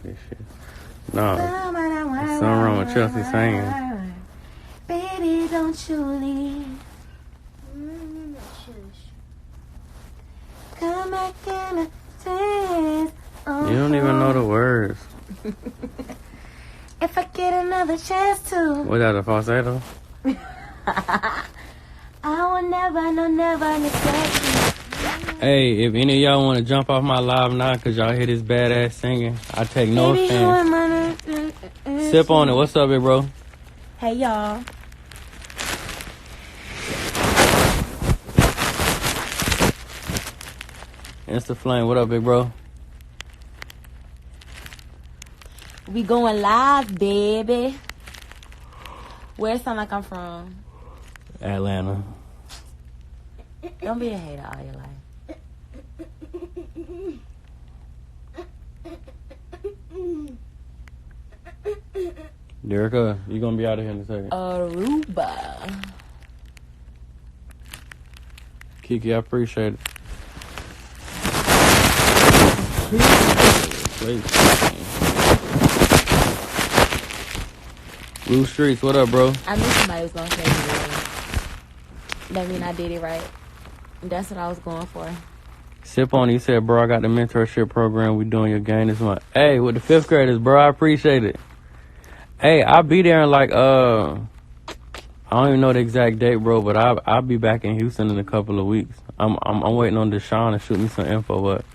This shit. No, there's something wrong with Chelsea singing. Baby, don't you leave. Come back in a chance. You don't even know the words. If I get another chance to. Was that a falsetto? I will never, no, never neglect you. Hey, if any of y'all want to jump off my live now because y'all hear this badass singing, I take no Baby, offense. Sip on it. What's up, big bro? Hey, y'all. Insta Flame. What up, big bro? We going live, baby. Where it sound like I'm from? Atlanta. Don't be a hater all your life. Derica, you gonna be out of here in a second. Aruba. Kiki, I appreciate it. Blue Streets, what up, bro? I knew somebody was gonna say it. That mean I did it right. That's what I was going for. Sip on it. You said, bro, I got the mentorship program. We doing your game this month. Hey, with the 5th graders, bro, I appreciate it. Hey, I'll be there in like, I don't even know the exact date, bro, but I'll be back in Houston in a couple of weeks. I'm waiting on Deshaun to shoot me some info, but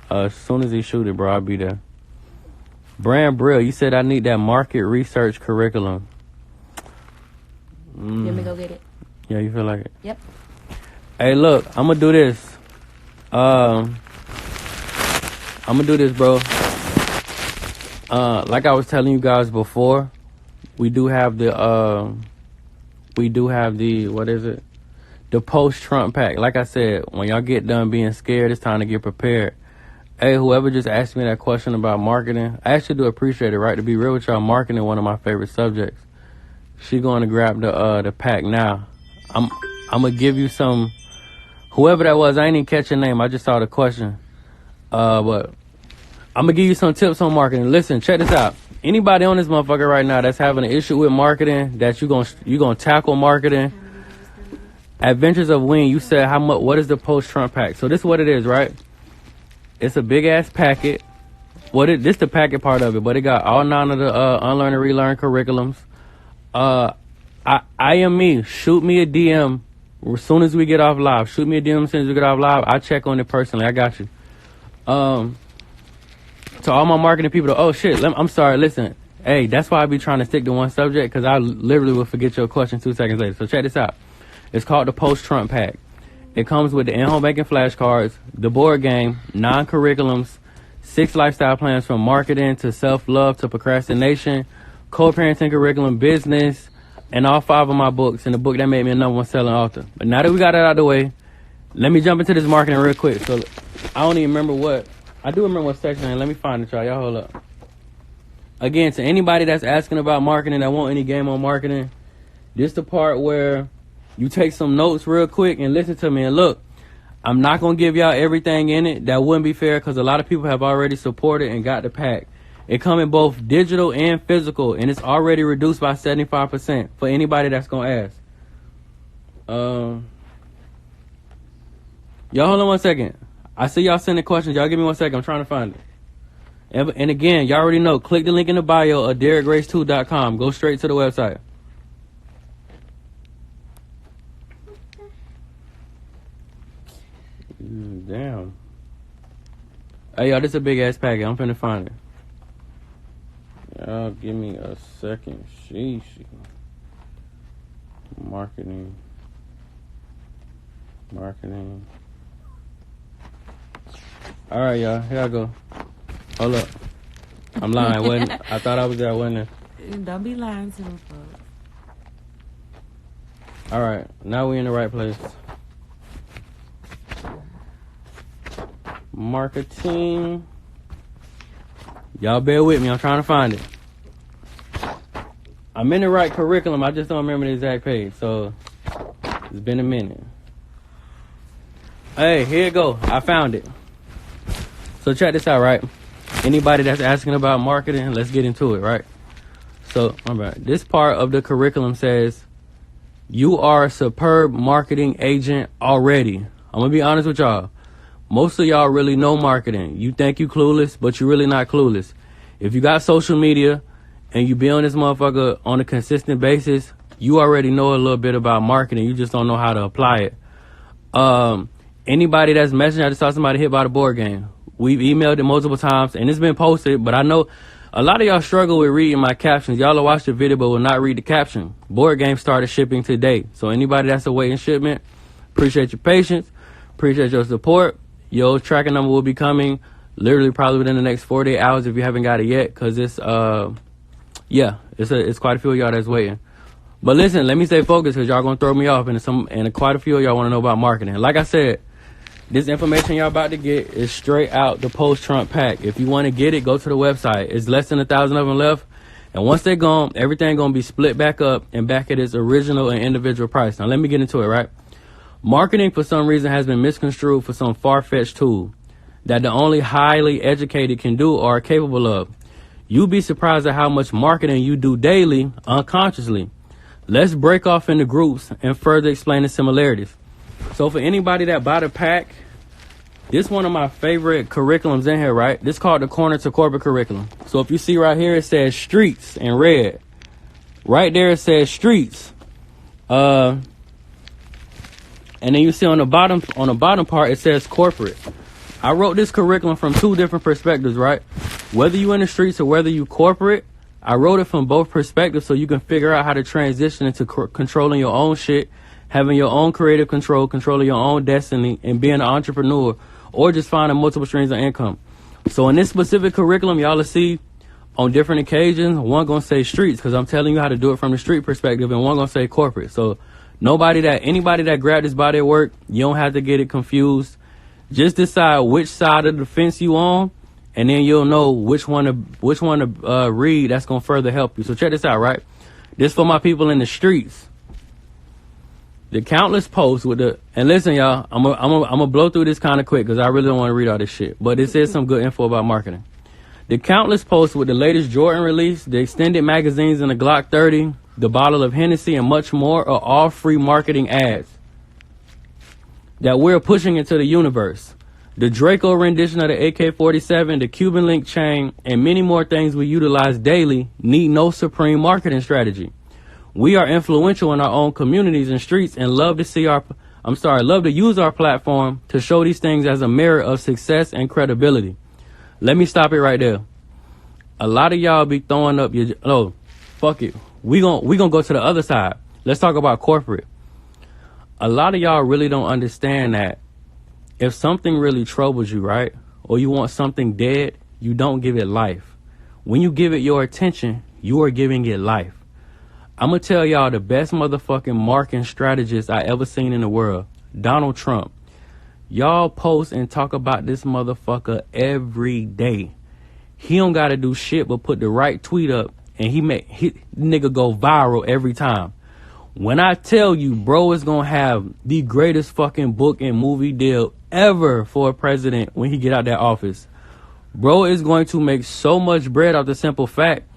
as soon as he shoot it, bro, I'll be there. Brand Brill, you said I need that market research curriculum. Let me go get it. Yeah, you feel like it? Yep. Hey, look, I'm gonna do this. I'm gonna do this, bro. Like I was telling you guys before, we do have the what is it? The post-Trump pack. Like I said, when y'all get done being scared, it's time to get prepared. Hey, whoever just asked me that question about marketing, I actually do appreciate it, right? To be real with y'all, marketing one of my favorite subjects. She going to grab the pack now. I'm gonna give you some. Whoever that was, I ain't even catch your name. I just saw the question. But I'm gonna give you some tips on marketing. Listen, check this out. Anybody on this motherfucker right now that's having an issue with marketing, that you gonna tackle marketing. Adventures of Wing, you said how much? What is the post-Trump pack? So this is what it is, right? It's a big ass packet. This the packet part of it, but it got all 9 of the unlearn and relearn curriculums. I am me. Shoot me a DM as soon as we get off live. Shoot me a DM as soon as we get off live. I check on it personally. I got you. To all my marketing people, oh shit, I'm sorry. Listen, hey, that's why I be trying to stick to one subject, because I literally will forget your question 2 seconds later. So check this out. It's called the post-Trump pack. It comes with the in-home banking flashcards, the board game, 9 curriculums, 6 lifestyle plans from marketing to self-love to procrastination, co-parenting curriculum, business, and all 5 of my books, and the book that made me a #1 selling author. But now that we got it out of the way, let me jump into this marketing real quick. So I don't even remember what. I do remember what section, and let me find it, y'all. Y'all hold up. Again, to anybody that's asking about marketing, that want any game on marketing, this the part where you take some notes real quick and listen to me. And look, I'm not going to give y'all everything in it. That wouldn't be fair, because a lot of people have already supported and got the pack. It comes in both digital and physical, and it's already reduced by 75% for anybody that's going to ask. Y'all hold on 1 second. I see y'all sending questions. Y'all give me 1 second. I'm trying to find it. And again, y'all already know. Click the link in the bio or DerrickGrace2.com. Go straight to the website. Damn. Hey, y'all, this is a big ass packet. I'm finna find it. Y'all give me a second. Sheesh. Marketing. Alright, y'all. Here I go. Hold up. I'm lying. I thought I was there, wasn't I? Don't be lying to them folks. Alright. Now we in the right place. Marketing. Y'all bear with me. I'm trying to find it. I'm in the right curriculum. I just don't remember the exact page. So it's been a minute. Hey, here you go. I found it. So check this out, right? Anybody that's asking about marketing, let's get into it, right? So, all right, this part of the curriculum says, you are a superb marketing agent already. I'm going to be honest with y'all. Most of y'all really know marketing. You think you clueless, but you're really not clueless. If you got social media and you be on this motherfucker on a consistent basis, you already know a little bit about marketing. You just don't know how to apply it. Anybody that's messaging, I just saw somebody hit by the board game. We've emailed it multiple times and it's been posted, but I know a lot of y'all struggle with reading my captions. Y'all will watch the video but will not read the caption. Board game started shipping today. So anybody that's awaiting shipment, appreciate your patience, appreciate your support. Your tracking number will be coming literally probably within the next 48 hours if you haven't got it yet, because it's it's quite a few of y'all that's waiting. But listen, let me stay focused because y'all gonna throw me off, and quite a few of y'all want to know about marketing. Like I said, this information y'all about to get is straight out the post-Trump pack. If you want to get it, go to the website. It's less than 1,000 of them left, and once they're gone, everything gonna be split back up and back at its original and individual price. Now let me get into it, right? Marketing, for some reason, has been misconstrued for some far-fetched tool that the only highly educated can do or are capable of. You'd be surprised at how much marketing you do daily, unconsciously. Let's break off into groups and further explain the similarities. So for anybody that bought a pack, this one of my favorite curriculums in here, right? This called the Corner to Corporate curriculum. So if you see right here, it says streets in red. Right there, it says streets. And then you see on the bottom part, it says corporate. I wrote this curriculum from two different perspectives, right? Whether you in the streets or whether you corporate, I wrote it from both perspectives so you can figure out how to transition into controlling your own shit, having your own creative control, controlling your own destiny, and being an entrepreneur, or just finding multiple streams of income. So in this specific curriculum, y'all will see on different occasions, one gonna say streets because I'm telling you how to do it from the street perspective, and one gonna say corporate. So anybody that grabbed this body of work, you don't have to get it confused. Just decide which side of the fence you on, and then you'll know which one to read. That's gonna further help you. So check this out, right? This for my people in the streets. The countless posts with the, and listen, y'all, I'm gonna blow through this kind of quick because I really don't want to read all this shit. But this is some good info about marketing. The countless posts with the latest Jordan release, the extended magazines in the Glock 30, the bottle of Hennessy, and much more are all free marketing ads that we're pushing into the universe. The Draco rendition of the AK-47, the Cuban link chain, and many more things we utilize daily need no supreme marketing strategy. We are influential in our own communities and streets and love to use our platform to show these things as a mirror of success and credibility. Let me stop it right there. A lot of y'all be throwing up your, fuck it. We gonna go to the other side. Let's talk about corporate. A lot of y'all really don't understand that if something really troubles you, right? Or you want something dead, you don't give it life. When you give it your attention, you are giving it life. I'm gonna tell y'all the best motherfucking marketing strategist I ever seen in the world, Donald Trump. Y'all post and talk about this motherfucker every day. He don't gotta do shit but put the right tweet up and he nigga go viral every time. When I tell you, bro is gonna have the greatest fucking book and movie deal ever for a president when he get out that office. Bro is going to make so much bread off the simple fact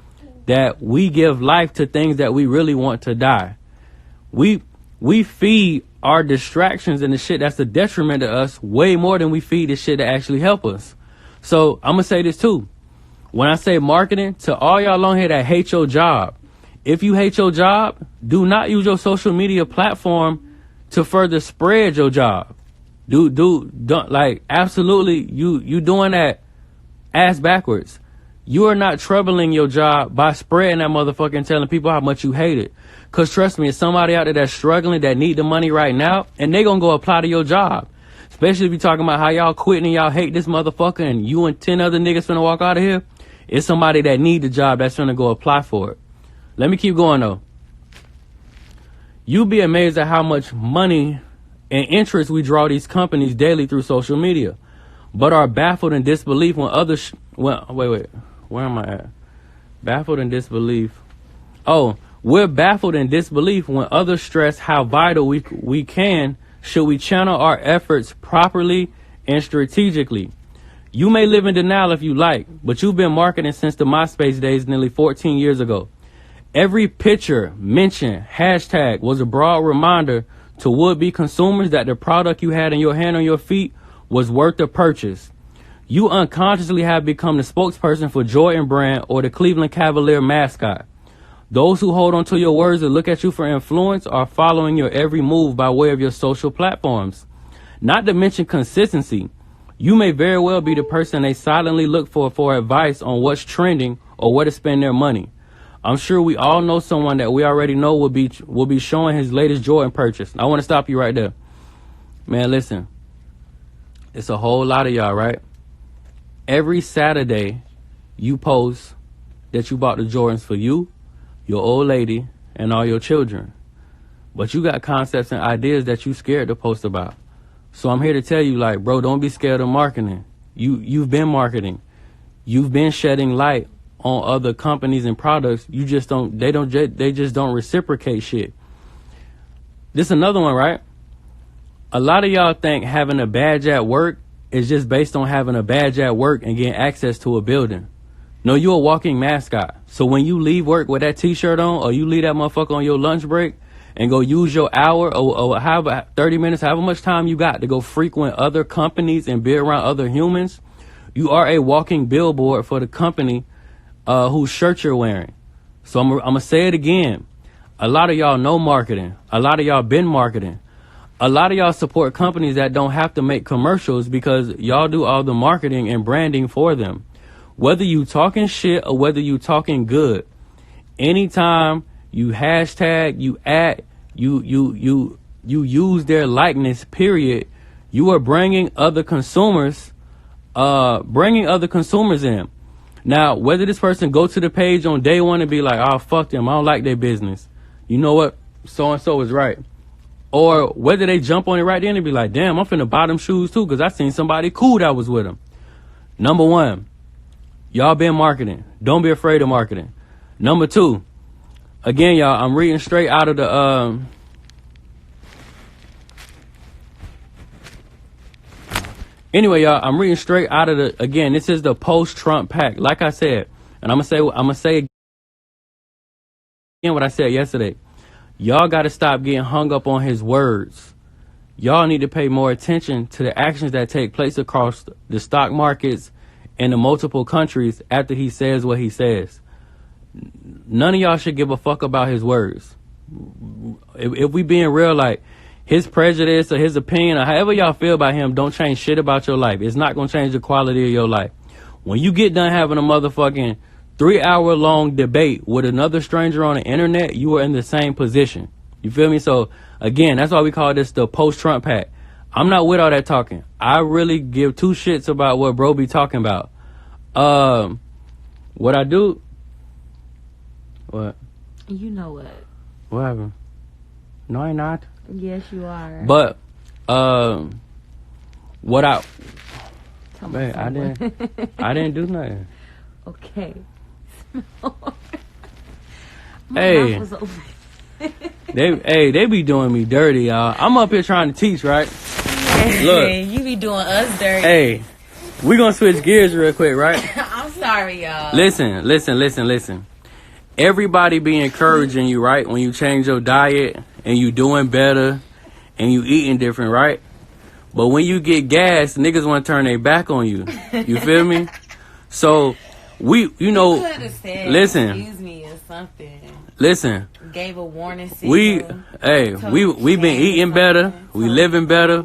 that we give life to things that we really want to die. We feed our distractions and the shit that's a detriment to us way more than we feed the shit that actually help us. So I'm gonna say this too. When I say marketing, to all y'all on here that hate your job, if you hate your job, do not use your social media platform to further spread your job. Don't like absolutely you doing that ass backwards. You are not troubling your job by spreading that motherfucker and telling people how much you hate it. Cause trust me, it's somebody out there that's struggling that need the money right now, and they gonna go apply to your job. Especially if you talking about how y'all quitting and y'all hate this motherfucker and you and 10 other niggas finna walk out of here. It's somebody that need the job that's finna go apply for it. Let me keep going though. You'll be amazed at how much money and interest we draw these companies daily through social media, but are baffled in disbelief when others. Where am I at? Baffled in disbelief. Oh, we're baffled in disbelief when others stress how vital we can should we channel our efforts properly and strategically. You may live in denial if you like, but you've been marketing since the MySpace days nearly 14 years ago. Every picture, mention, hashtag was a broad reminder to would-be consumers that the product you had in your hand on your feet was worth the purchase. You unconsciously have become the spokesperson for Jordan Brand or the Cleveland Cavalier mascot. Those who hold on to your words and look at you for influence are following your every move by way of your social platforms. Not to mention consistency. You may very well be the person they silently look for advice on what's trending or where to spend their money. I'm sure we all know someone that we already know will be showing his latest Jordan purchase. I want to stop you right there. Man, listen. It's a whole lot of y'all, right? Every Saturday, you post that you bought the Jordans for you, your old lady, and all your children. But you got concepts and ideas that you scared to post about. So I'm here to tell you, like, bro, don't be scared of marketing. You've been marketing. You've been shedding light on other companies and products. They just don't reciprocate shit. This another one, right? A lot of y'all think having a badge at work is just based on having a badge at work and getting access to a building. No, you're a walking mascot. So when you leave work with that t-shirt on, or you leave that motherfucker on your lunch break and go use your hour or however 30 minutes, however much time you got to go frequent other companies and be around other humans, you are a walking billboard for the company whose shirt you're wearing. So I'm going to say it again. A lot of y'all know marketing. A lot of y'all been marketing. A lot of y'all support companies that don't have to make commercials because y'all do all the marketing and branding for them. Whether you talking shit or whether you talking good, anytime you hashtag, you at, you use their likeness, period, you are bringing other consumers in. Now, whether this person go to the page on day one and be like, oh, fuck them, I don't like their business. You know what? So-and-so is right. Or whether they jump on it right then and be like, damn, I'm finna buy them shoes too because I seen somebody cool that was with them. Number one, y'all been marketing. Don't be afraid of marketing. Number two, again, y'all, I'm reading straight out of the Anyway, y'all, I'm reading straight out of the, again, this is the post-Trump pack. Like I said, and I'm gonna say again what I said yesterday. Y'all got to stop getting hung up on his words. Y'all need to pay more attention to the actions that take place across the stock markets in the multiple countries after he says what he says. None of y'all should give a fuck about his words. If we being real, like, his prejudice or his opinion or however y'all feel about him don't change shit about your life. It's not going to change the quality of your life. When you get done having a motherfucking 3-hour-long debate with another stranger on the internet, you are in the same position. You feel me? So, again, that's why we call this the post-Trump pack. I'm not with all that talking. I really give two shits about what bro be talking about. What I do... What? You know what? What happened? No, I'm not. Yes, you are. But, what I... Man, I didn't do nothing. Okay. Hey, they be doing me dirty, y'all. I'm up here trying to teach, right? Look, you be doing us dirty. Hey, we gonna switch gears real quick, right? I'm sorry, y'all. Listen. Everybody be encouraging you, right? When you change your diet and you doing better and you eating different, right? But when you get gas, niggas want to turn their back on you. You feel me? So we, you know, listen. Excuse me or something. Listen. Gave a warning signal. We been eating better. We living better.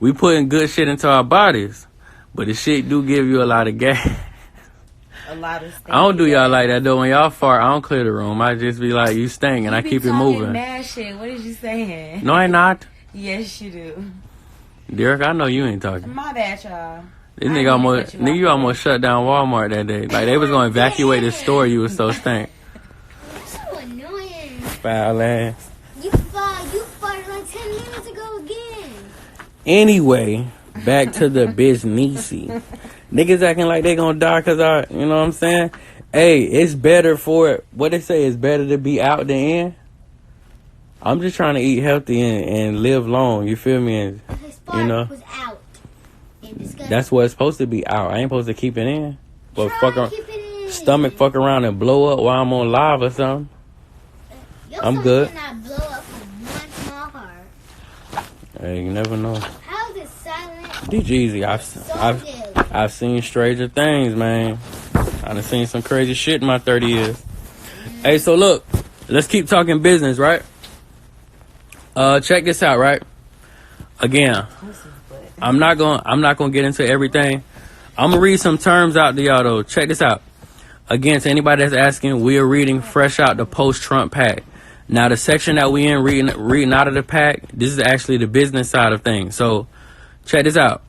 We putting good shit into our bodies. But the shit do give you a lot of gas. A lot of I don't do y'all like that though. When y'all fart, I don't clear the room. I just be like, you stink, and I keep it moving. Mad shit. What is you saying? No, I not. Yes, you do. Derek, I know you ain't talking. My bad, y'all. This nigga you almost shut down Walmart that day. Like they was gonna evacuate the store. You was so stank. So annoying. Foul ass. You farted like 10 minutes ago again. Anyway, back to the businessy. Niggas acting like they gonna die cause you know what I'm saying? Hey, it's better what they say is better to be out than in. I'm just trying to eat healthy and live long, you feel me? And, His fart was out. and disgusting. That's what it's supposed to be out. I ain't supposed to keep it in. But Try to keep it in. stomach fuck around and blow up while I'm on live or something. Your I'm stomach good. cannot blow up from one small heart. Hey, you never know. How is it silent? DGeezy, I've seen stranger things, man. I done seen some crazy shit in my 30 years. Hey, so look, let's keep talking business, right? Check this out, right? Again, I'm not gonna get into everything. I'm gonna read some terms out to y'all though. Check this out. Again, to anybody that's asking, we are reading fresh out the post-Trump pack. Now, the section that we in reading out of the pack, this is actually the business side of things. So, check this out.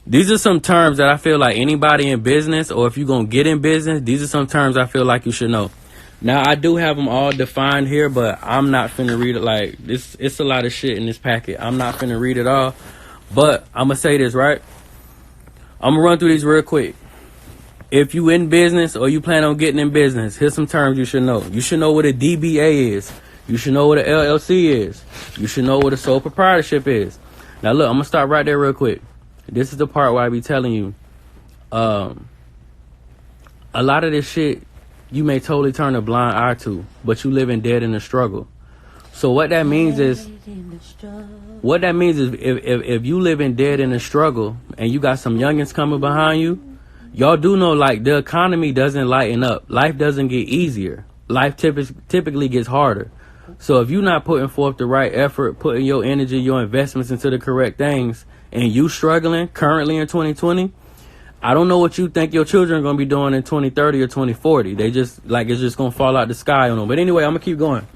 These are some terms that I feel like anybody in business, or if you're gonna get in business, these are some terms I feel like you should know. Now, I do have them all defined here, but I'm not finna read it like this. It's a lot of shit in this packet. I'm not finna read it all, but I'm gonna say this, right? I'm gonna run through these real quick. If you in business or you plan on getting in business, here's some terms you should know. You should know what a DBA is. You should know what a LLC is. You should know what a sole proprietorship is. Now, look, I'm gonna start right there real quick. This is the part where I be telling you, a lot of this shit you may totally turn a blind eye to, but you living dead in the struggle. So what that means is if you living dead in the struggle and you got some youngins coming behind you, y'all do know like the economy doesn't lighten up. Life doesn't get easier. Life typically gets harder. So if you're not putting forth the right effort, putting your energy, your investments into the correct things, and you struggling currently in 2020, I don't know what you think your children are going to be doing in 2030 or 2040. They just, like, it's just going to fall out the sky on them. But anyway, I'm going to keep going.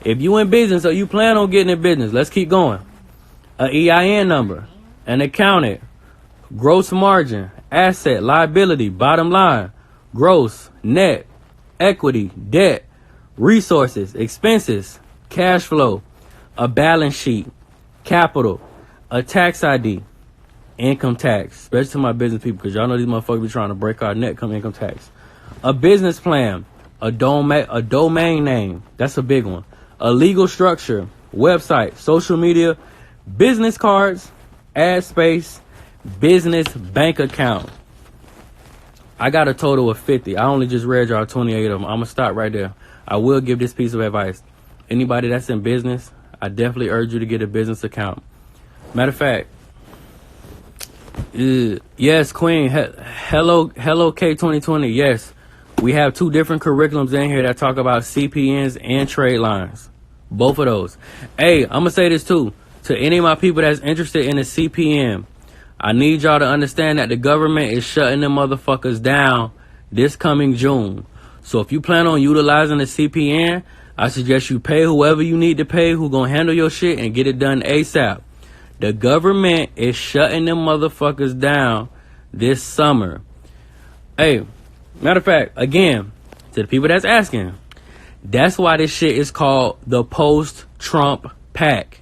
If you in business or you plan on getting in business, let's keep going. An EIN number, an accountant, gross margin, asset, liability, bottom line, gross, net, equity, debt, resources, expenses, cash flow, a balance sheet, capital, a tax ID, income tax, especially to my business people, because y'all know these motherfuckers be trying to break our neck come income tax. A business plan, a domain name, that's a big one. A legal structure, website, social media, business cards, ad space, business bank account. I got a total of 50. I only just read y'all 28 of them. I'm gonna stop right there. I will give this piece of advice. Anybody that's in business, I definitely urge you to get a business account. Matter of fact, yes, Queen. Hello, K2020. Yes, we have 2 different curriculums in here that talk about CPNs and trade lines. Both of those. Hey, I'm gonna say this too to any of my people that's interested in a CPN. I need y'all to understand that the government is shutting them motherfuckers down this coming June. So if you plan on utilizing a CPN, I suggest you pay whoever you need to pay who gonna handle your shit and get it done ASAP. The government is shutting them motherfuckers down this summer. Hey, matter of fact, again, to the people that's asking, that's why this shit is called the post-Trump pack.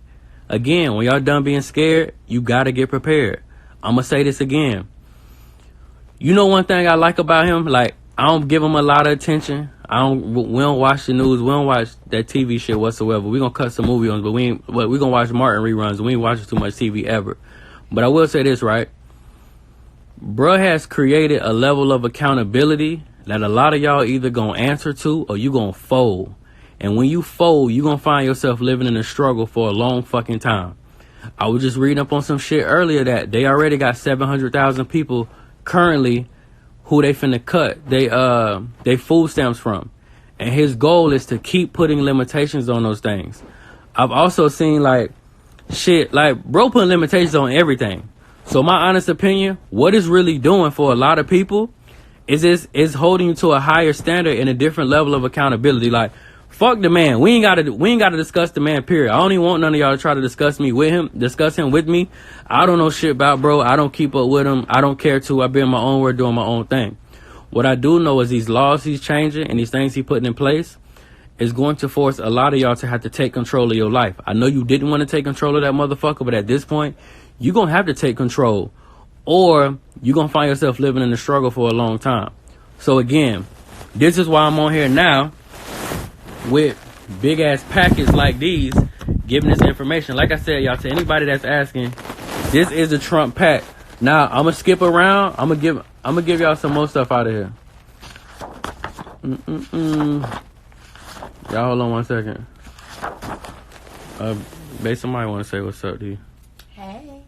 Again, when y'all done being scared, you gotta get prepared. I'm gonna say this again. You know one thing I like about him? Like, I don't give him a lot of attention. We don't watch the news. We don't watch that TV shit whatsoever. We gonna cut some movie on, but we gonna watch Martin reruns. We ain't watching too much TV ever. But I will say this, right? Bruh has created a level of accountability that a lot of y'all either gonna answer to or you gonna fold. And when you fold, you gonna find yourself living in a struggle for a long fucking time. I was just reading up on some shit earlier that they already got 700,000 people currently who they finna cut they food stamps from. And his goal is to keep putting limitations on those things. I've also seen like shit, like bro putting limitations on everything. So my honest opinion, what it's really doing for a lot of people is holding you to a higher standard and a different level of accountability. Like, fuck the man. We ain't gotta discuss the man, period. I don't even want none of y'all to try to discuss him with me. I don't know shit about bro. I don't keep up with him. I don't care to. I've been in my own world doing my own thing. What I do know is these laws he's changing and these things he's putting in place is going to force a lot of y'all to have to take control of your life. I know you didn't want to take control of that motherfucker, but at this point, you're going to have to take control or you're going to find yourself living in the struggle for a long time. So again, this is why I'm on here now with big ass packets like these, giving this information. Like I said, y'all, to anybody that's asking, this is the Trump pack. Now I'm gonna skip around. I'm gonna give y'all some more stuff out of here. Y'all hold on 1 second. Babe, somebody want to say what's up, D. Hey.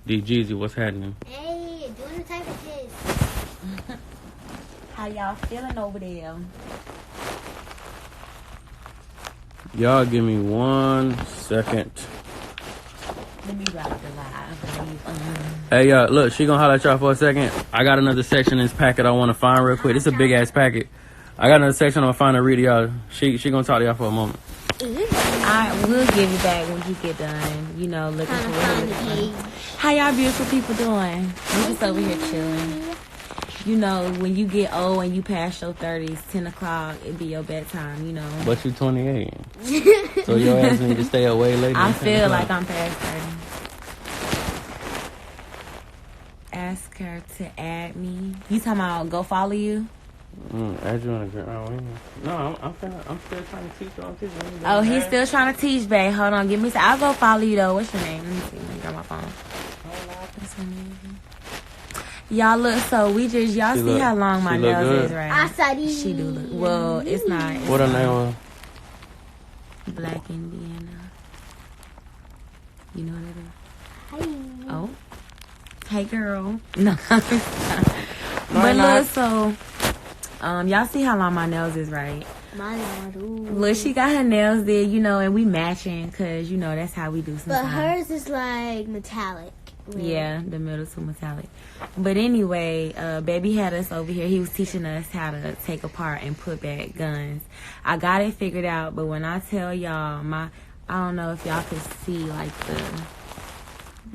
D Jeezy, what's happening? Hey, doing the type of kiss. How y'all feeling over there? Y'all give me 1 second. Let me rock the live. Hey, y'all, look, she gonna holler at y'all for a second. I got another section in this packet I want to find real quick. It's a big ass packet. I got another section I'm gonna find to read to y'all. She gonna talk to y'all for a moment. I will give you back when you get done. You know, looking for what you're looking for. How y'all beautiful people doing? We just over here chilling. You know, when you get old and you pass your 30s, 10 o'clock, it be your bedtime, you know. But you 28. So your ass need to stay away later. I feel like I'm past 30. Ask her to add me. You talking about go follow you? Add you on the No, I'm still trying to teach you. I'm teaching you. Oh, he's still trying to teach, babe. Hold on, give me. I'll go follow you though. What's your name? Let me see. Let me grab my phone. What's her name? Y'all look so y'all see how long my nails good. is, right? She do look. Well, it's not. What her name was? Black Indiana. You know what it is? Hi. Oh. Hey, girl. No. But look, so, y'all see how long my nails is, right? My Lord. Ooh. Look, she got her nails there, you know, and we matching, because, you know, that's how we do sometimes. But hers is like metallic. Yeah, the middle to metallic. But anyway, baby had us over here. He was teaching us how to take apart and put back guns. I got it figured out, but when I tell y'all, I don't know if y'all could see like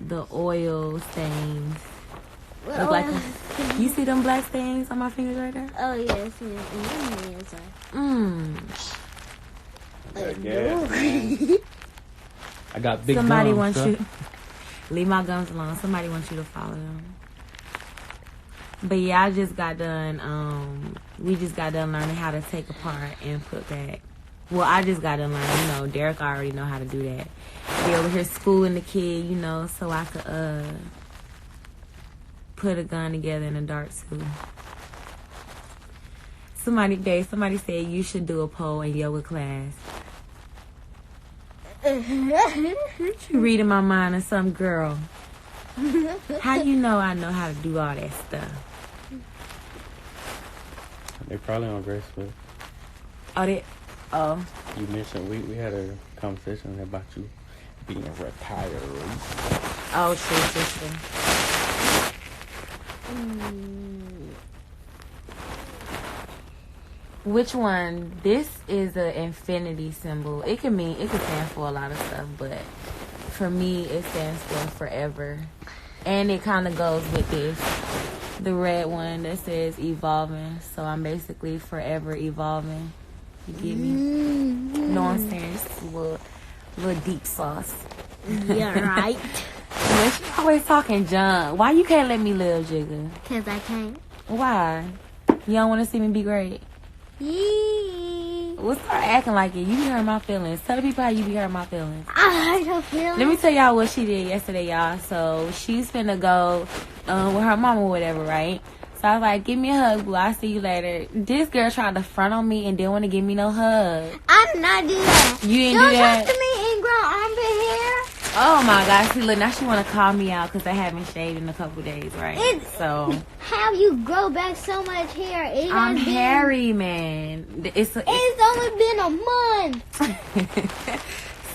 the oil stains. Look like you see them black stains on my fingers right there? Oh yes, I got big Somebody gums, wants huh? you. Leave my gums alone. Somebody wants you to follow them. But yeah, I just got done. We just got done learning how to take apart and put back. Well, I just got done learning. You know, Derek already know how to do that. Be over here schooling the kid, you know, so I could put a gun together in a dart too. Somebody said you should do a poll in yoga class. You reading my mind or some girl. How you know I know how to do all that stuff? They probably on Graceful. Oh. You mentioned we had a conversation about you being retired. Oh, true. Which one? This is an infinity symbol. It can stand for a lot of stuff, but for me, it stands for forever. And it kind of goes with this. The red one that says evolving. So I'm basically forever evolving. You get me? Know what I'm saying? It's a little deep sauce. Yeah, right. But she always talking junk. Why you can't let me live, Jigga? Because I can't. Why? You don't want to see me be great? Well, start acting like it. You be hurting my feelings. Tell the people how you be hurting my feelings. I don't feel Let me tell y'all what she did yesterday, y'all. So she's finna go with her mama or whatever, right? So I was like, give me a hug, boo. I'll see you later. This girl tried to front on me and didn't want to give me no hug. I did not do that. You didn't Don't do that? talk to me and grow armpit hair. Oh my gosh, see, look, now she want to call me out because I haven't shaved in a couple days, right? So How you grow back so much hair? I'm hairy, man. It's only been a month.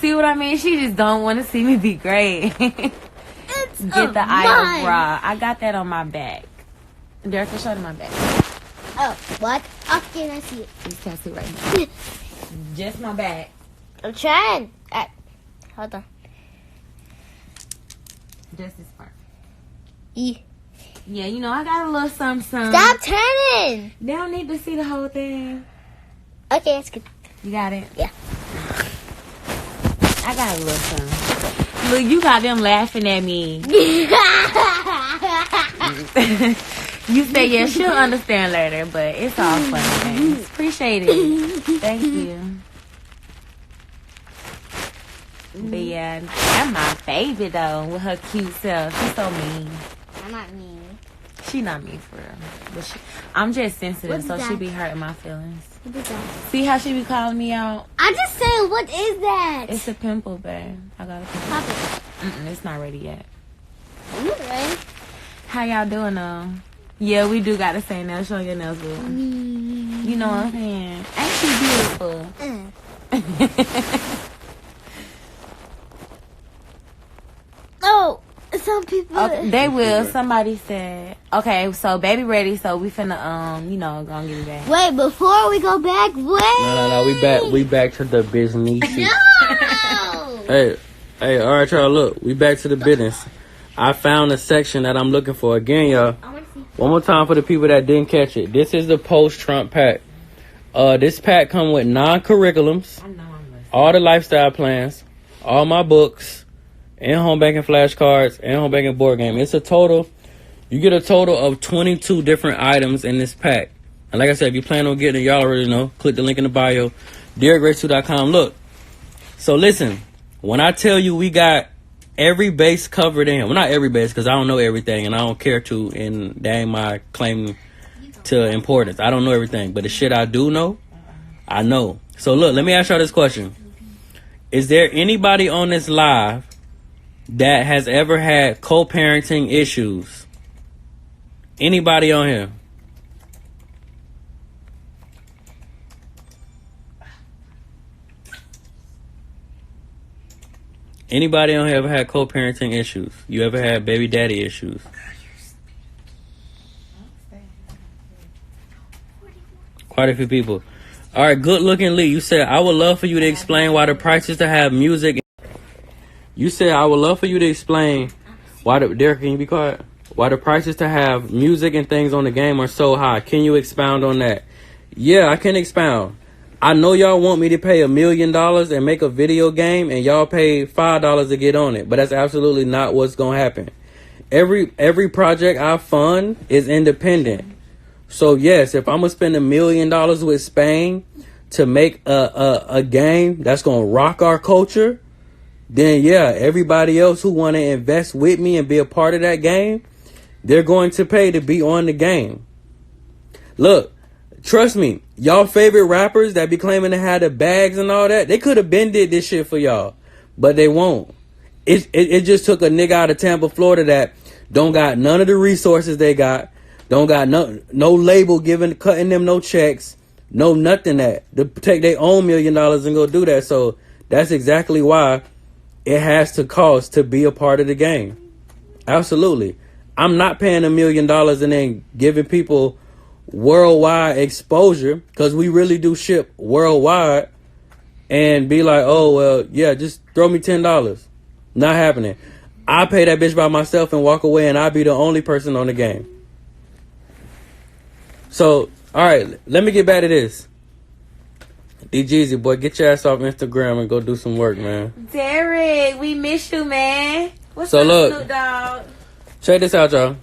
See what I mean? She just don't want to see me be great. It's Get the idol bra. I got that on my back. Derek, show them my back. Oh, what? Okay, I see it. This tattoo right here. Just my back. I'm trying. Hold on. Just this part. Yeah, Yeah, you know, I got a little something. stop turning. They don't need to see the whole thing. Okay, that's good. You got it? Yeah. I got a little something. Look, you got them laughing at me. You say, yeah, she'll understand later, but it's all funny, baby. Appreciate it. Thank you. But yeah, that's my baby though, with her cute self. She's so mean. I'm not mean. She not mean for real. But I'm just sensitive, What's so that? she be hurting my feelings. What is that? See how she be calling me out? I just said, what is that? It's a pimple, babe. I got a pimple. Pop it. It's not ready yet. Are you ready? How y'all doing though? Yeah, we do got the same nails. Show your nails, boo. You know what I'm saying? Ain't she beautiful? Oh, some people. Okay, they will. Somebody said. Okay, so baby ready. So we finna gonna get it back. Wait, before we go back, wait. No. We back to the business. No. Hey, all right, y'all. Look, we back to the business. I found a section that I'm looking for again, y'all. I want to see. One more time for the people that didn't catch it. This is the post-Trump pack. This pack come with 9 curriculums, I know I'm listening. all the lifestyle plans, all my books, and home banking flashcards, and home banking board game. It's a total. You get a total of 22 different items in this pack. And like I said, if you plan on getting it, y'all already know. Click the link in the bio. DerekGrace2.com. Look. So listen. When I tell you we got every base covered in, well, not every base because I don't know everything and I don't care to, and that ain't my claim to importance. I don't know everything, but the shit I do know, I know. So look, let me ask y'all this question. Is there anybody on this live that has ever had co-parenting issues? Anybody on here? Anybody on here ever had co-parenting issues? You ever had baby daddy issues? Quite a few people. All right, good looking Lee. You said, I would love for you to explain why the prices to have music. You said, I would love for you to explain why the, Derek, can you be quiet? Why the prices to have music and things on the game are so high. Can you expound on that? Yeah, I can expound. I know y'all want me to pay $1 million and make a video game and y'all pay $5 to get on it, but that's absolutely not what's going to happen. Every project I fund is independent. So yes, if I'm going to spend $1 million with Spain to make a game that's going to rock our culture, then yeah, everybody else who want to invest with me and be a part of that game, they're going to pay to be on the game. Look, trust me, y'all favorite rappers that be claiming to have the bags and all that, they could have been did this shit for y'all, but they won't. It just took a nigga out of Tampa, Florida that don't got none of the resources they got, don't got no label cutting them no checks, no nothing that to take their own $1 million and go do that. So that's exactly why it has to cost to be a part of the game. Absolutely. I'm not paying $1 million and then giving people worldwide exposure, because we really do ship worldwide, and be like, oh well, yeah, just throw me $10. Not happening. I pay that bitch by myself and walk away, and I be the only person on the game. So all right, let me get back to this. D-Jeezy, boy, get your ass off Instagram and go do some work, man. Derek, we miss you, man. What's So up, look, Snoop Dogg? check this out, y'all.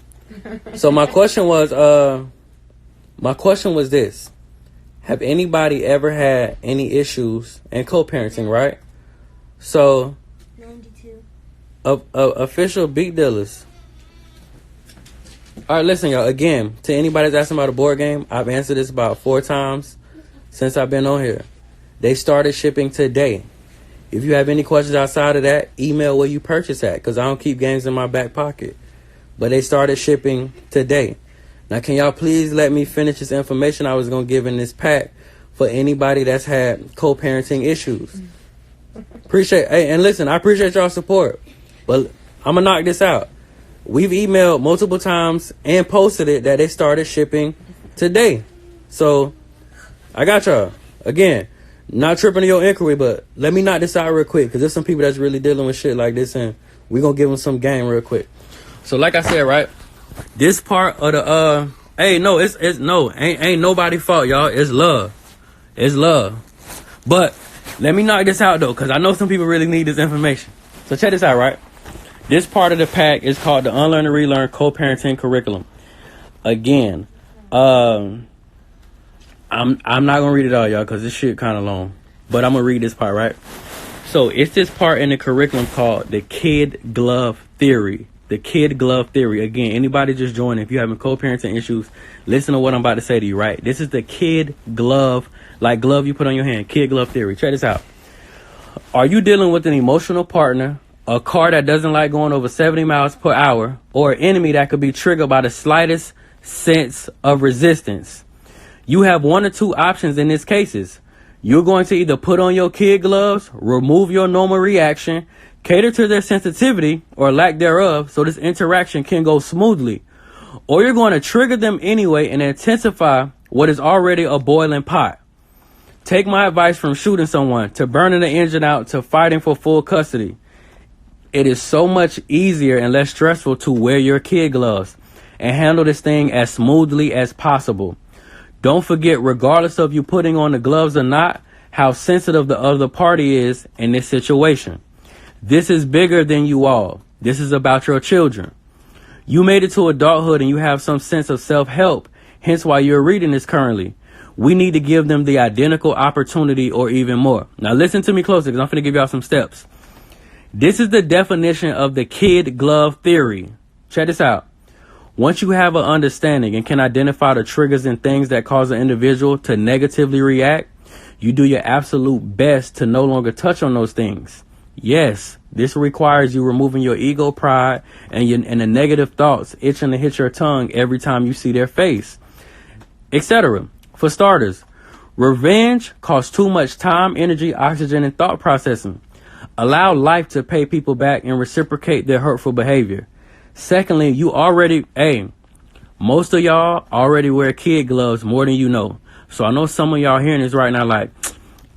So my question was this. Have anybody ever had any issues in co-parenting, right? So 92. Official beat dealers. All right, listen, y'all. Again, to anybody that's asking about a board game, I've answered this about 4 times since I've been on here. They started shipping today. If you have any questions outside of that, email where you purchase at, because I don't keep games in my back pocket. But they started shipping today. Now, can y'all please let me finish this information I was going to give in this pack for anybody that's had co-parenting issues? Hey, and listen, I appreciate y'all support, but I'm going to knock this out. We've emailed multiple times and posted it that they started shipping today. So I got y'all. Again, not tripping on your inquiry, but let me knock this out real quick, because there's some people that's really dealing with shit like this, and we're going to give them some game real quick. So like I said, right, this part of the, hey, no, ain't nobody fault, y'all. It's love. It's love. But let me knock this out, though, because I know some people really need this information. So check this out, right? This part of the pack is called the Unlearn and Relearn Co-Parenting Curriculum. Again, I'm not going to read it all, y'all, because this shit kind of long. But I'm going to read this part, right? So it's this part in the curriculum called the kid glove theory. The kid glove theory. Again, anybody just join. If you're having co-parenting issues, listen to what I'm about to say to you, right? This is the kid glove, like glove you put on your hand. Kid glove theory. Check this out. Are you dealing with an emotional partner, a car that doesn't like going over 70 miles per hour, or an enemy that could be triggered by the slightest sense of resistance? You have one or two options in these cases. You're going to either put on your kid gloves, remove your normal reaction, cater to their sensitivity or lack thereof so this interaction can go smoothly, or you're going to trigger them anyway and intensify what is already a boiling pot. Take my advice from shooting someone to burning the engine out to fighting for full custody. It is so much easier and less stressful to wear your kid gloves and handle this thing as smoothly as possible. Don't forget, regardless of you putting on the gloves or not, how sensitive the other party is in this situation. This is bigger than you all. This is about your children. You made it to adulthood and you have some sense of self-help, hence why you're reading this currently. We need to give them the identical opportunity or even more. Now listen to me closely because I'm going to give y'all some steps. This is the definition of the kid glove theory. Check this out. Once you have an understanding and can identify the triggers and things that cause an individual to negatively react, you do your absolute best to no longer touch on those things. Yes, this requires you removing your ego, pride, and the negative thoughts itching to hit your tongue every time you see their face, etc. For starters, revenge costs too much time, energy, oxygen, and thought processing. Allow life to pay people back and reciprocate their hurtful behavior. Secondly, most of y'all already wear kid gloves more than you know. So I know some of y'all hearing this right now like,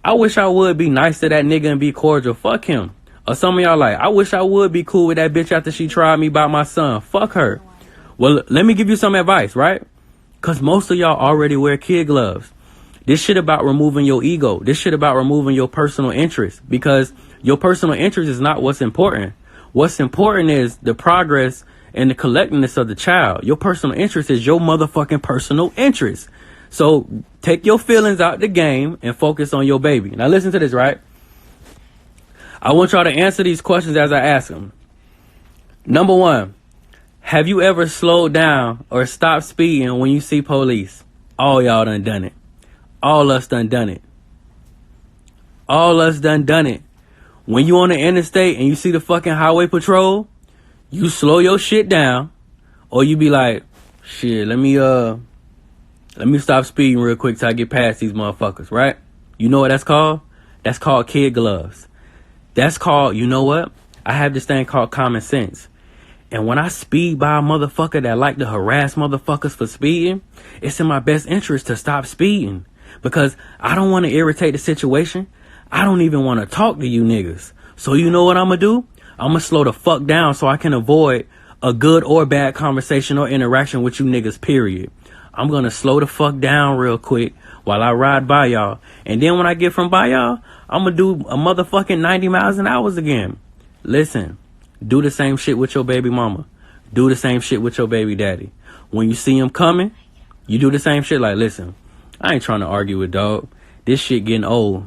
I wish I would be nice to that nigga and be cordial. Fuck him. Or some of y'all like, I wish I would be cool with that bitch after she tried me about my son. Fuck her. Well, let me give you some advice, right? Because most of y'all already wear kid gloves. This shit about removing your ego. This shit about removing your personal interest. Because your personal interest is not what's important. What's important is the progress and the collectedness of the child. Your personal interest is your motherfucking personal interest. So take your feelings out the game and focus on your baby. Now listen to this, right? I want y'all to answer these questions as I ask them. Number one, have you ever slowed down or stopped speeding when you see police? All y'all done it. All us done it. All us done it. When you on the interstate and you see the fucking highway patrol, you slow your shit down, or you be like, shit, let me stop speeding real quick till I get past these motherfuckers, right? You know what that's called? That's called kid gloves. That's called, you know what? I have this thing called common sense. And when I speed by a motherfucker that like to harass motherfuckers for speeding, it's in my best interest to stop speeding. Because I don't want to irritate the situation. I don't even want to talk to you niggas. So you know what I'm going to do? I'm going to slow the fuck down so I can avoid a good or bad conversation or interaction with you niggas, period. I'm going to slow the fuck down real quick while I ride by y'all. And then when I get from by y'all, I'm going to do a motherfucking 90 miles an hour again. Listen, do the same shit with your baby mama. Do the same shit with your baby daddy. When you see him coming, you do the same shit like, listen, I ain't trying to argue with dog. This shit getting old.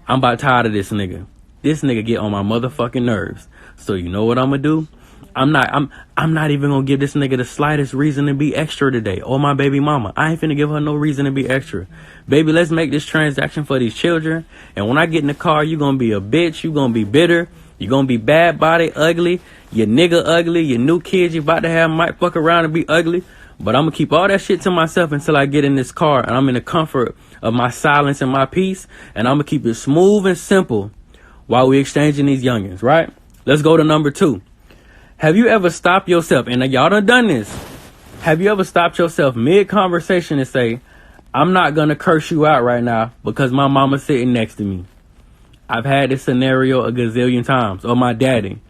I'm about tired of this nigga. This nigga get on my motherfucking nerves. So you know what I'm gonna do? I'm not even gonna give this nigga the slightest reason to be extra today. Or my baby mama. I ain't finna give her no reason to be extra. Baby, let's make this transaction for these children. And when I get in the car, you gonna be a bitch. You gonna be bitter. You gonna be bad body, ugly. Your nigga ugly. Your new kids you about to have might fuck around and be ugly. But I'm gonna keep all that shit to myself until I get in this car and I'm in the comfort of my silence and my peace. And I'm gonna keep it smooth and simple while we exchanging these youngins, right? Let's go to number 2. Have you ever stopped yourself, and y'all done this, have you ever stopped yourself mid-conversation and say, I'm not going to curse you out right now because my mama's sitting next to me? I've had this scenario a gazillion times. Or my daddy.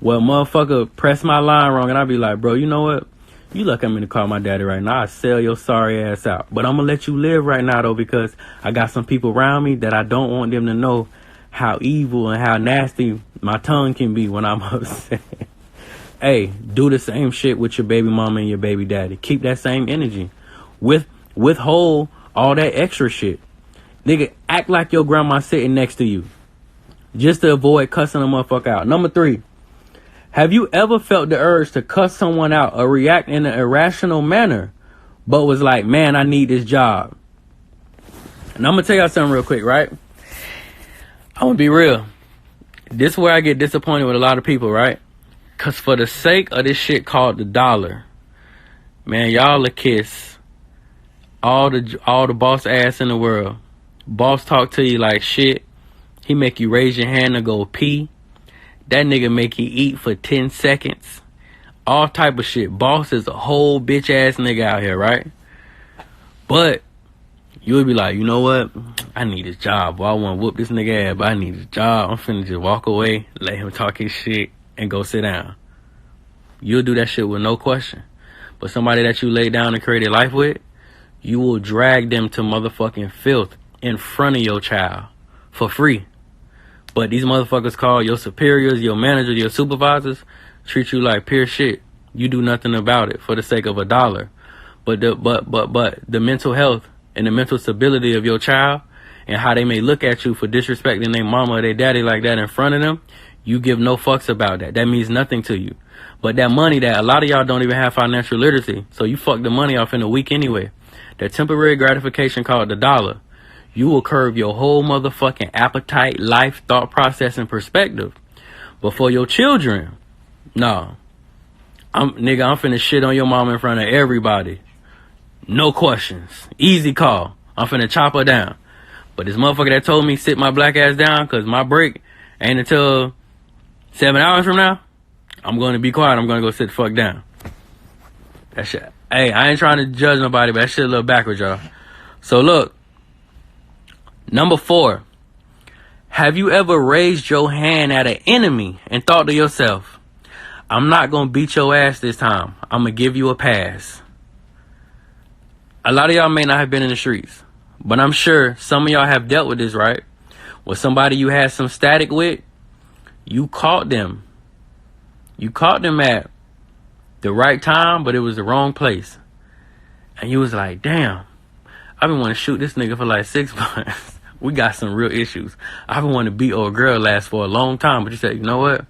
Well, motherfucker press my line wrong, and I'll be like, bro, you know what? You luck I'm in the car with my daddy right now. I sell your sorry ass out. But I'm going to let you live right now, though, because I got some people around me that I don't want them to know how evil and how nasty my tongue can be when I'm upset. Hey, do the same shit with your baby mama and your baby daddy. Keep that same energy. Withhold all that extra shit. Nigga, act like your grandma sitting next to you. just to avoid cussing a motherfucker out. Number 3, have you ever felt the urge to cuss someone out or react in an irrational manner, but was like, man, I need this job? And I'm going to tell y'all something real quick, right? I'm going to be real. This is where I get disappointed with a lot of people, right? Because for the sake of this shit called the dollar, man, y'all a kiss all the boss ass in the world. Boss talk to you like shit. He make you raise your hand to go pee. That nigga make you eat for 10 seconds. All type of shit. Boss is a whole bitch ass nigga out here, right? But you would be like, you know what? I need this job. Well, I want to whoop this nigga ass, but I need this job. I'm finna just walk away, let him talk his shit, and go sit down. You'll do that shit with no question. But somebody that you lay down and created life with, you will drag them to motherfucking filth in front of your child for free. But these motherfuckers call your superiors, your managers, your supervisors, treat you like pure shit. You do nothing about it for the sake of a dollar. But the mental health and the mental stability of your child and how they may look at you for disrespecting their mama or their daddy like that in front of them, you give no fucks about that. That means nothing to you. But that money that a lot of y'all don't even have financial literacy, so you fuck the money off in a week anyway. That temporary gratification called the dollar, you will curve your whole motherfucking appetite, life, thought process, and perspective. But for your children, no. I'm finna shit on your mama in front of everybody. No questions. Easy call. I'm finna chop her down. But this motherfucker that told me sit my black ass down because my break ain't until 7 hours from now, I'm going to be quiet. I'm going to go sit the fuck down. That shit. Hey, I ain't trying to judge nobody, but that shit a little backwards, y'all. So look. Number 4. Have you ever raised your hand at an enemy and thought to yourself, I'm not going to beat your ass this time. I'm going to give you a pass. A lot of y'all may not have been in the streets, but I'm sure some of y'all have dealt with this, right? With somebody you had some static with, you caught them. You caught them at the right time, but it was the wrong place. And you was like, damn, I've been wanting to shoot this nigga for like 6 months. We got some real issues. I've been wanting to beat old girl last for a long time, but you said, you know what?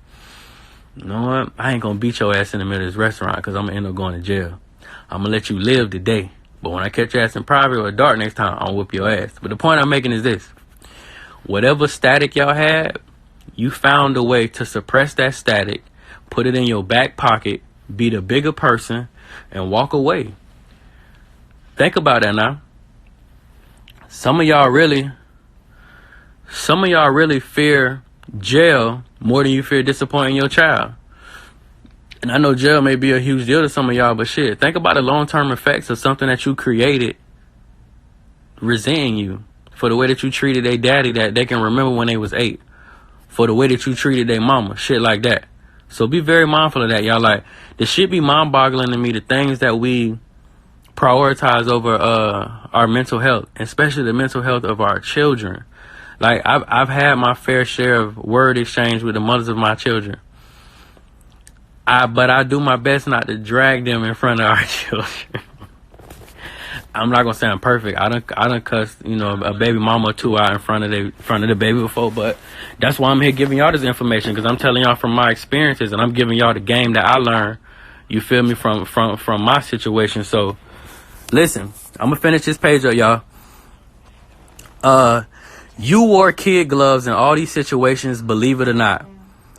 I ain't gonna beat your ass in the middle of this restaurant because I'm gonna end up going to jail. I'm gonna let you live today. But when I catch your ass in private or dark next time, I'll whip your ass. But the point I'm making is this. Whatever static y'all had, you found a way to suppress that static, put it in your back pocket, be the bigger person, and walk away. Think about that now. Some of y'all really fear jail more than you fear disappointing your child. And I know jail may be a huge deal to some of y'all, but shit, think about the long-term effects of something that you created resenting you for the way that you treated their daddy that they can remember when they was 8, for the way that you treated their mama, shit like that. So be very mindful of that, y'all. Like, this shit be mind-boggling to me, the things that we prioritize over our mental health, especially the mental health of our children. Like, I've had my fair share of word exchange with the mothers of my children. But I do my best not to drag them in front of our children. I'm not gonna say I'm perfect. I done cussed, a baby mama or 2 out in front of the baby before, but that's why I'm here giving y'all this information, because I'm telling y'all from my experiences, and I'm giving y'all the game that I learned. You feel me, from my situation. So listen, I'm gonna finish this page up, y'all. You wore kid gloves in all these situations, believe it or not.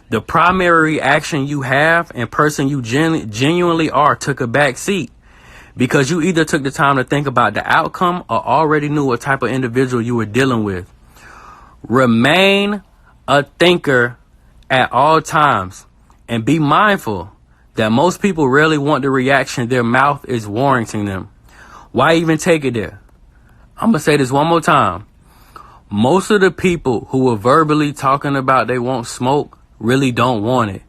The primary reaction you have and person you genuinely are took a back seat, because you either took the time to think about the outcome or already knew what type of individual you were dealing with. Remain a thinker at all times and be mindful that most people rarely want the reaction their mouth is warranting them. Why even take it there? I'm going to say this one more time. Most of the people who are verbally talking about they won't smoke really don't want it.